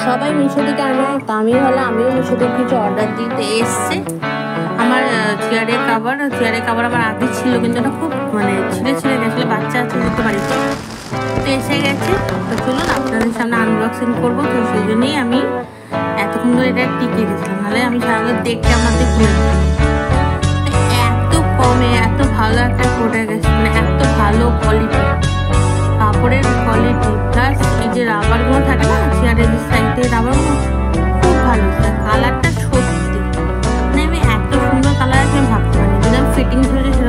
সবাই মিশো থেকে আনে, তো আমিও আমিও মিশো থেকে কিছু অর্ডার দিতে এসছে। আমার চেয়ারের কাভার আমার আগে ছিল, কিন্তু এটা খুব মানে ছিঁড়ে গেছিলো, বাচ্চা আছে যেতে বাড়িতে, তো এসে গেছে। তো চলুন আপনাদের সামনে আনবক্সিং করবো। তো সেই জন্যই আমি এতক্ষণ ধরে এটা টিকিয়ে দিয়েছিলাম, নাহলে আমি সারাদিন দেখতে আমাদের এত কমে এত ভালো একটা প্রোডাক্ট গেছে, মানে এত ভালো কোয়ালিটি, কাপড়ের কোয়ালিটি প্লাস এই যে রাবারগুলো থাকে না চেয়ারের সাইডে, রাবারগুলো খুব ভালো। কালারটা সত্যি মানে আমি এত সুন্দর কালার আছে আমি ভাবতে পারিনি, যদি আমি ফিটিংস হয়েছে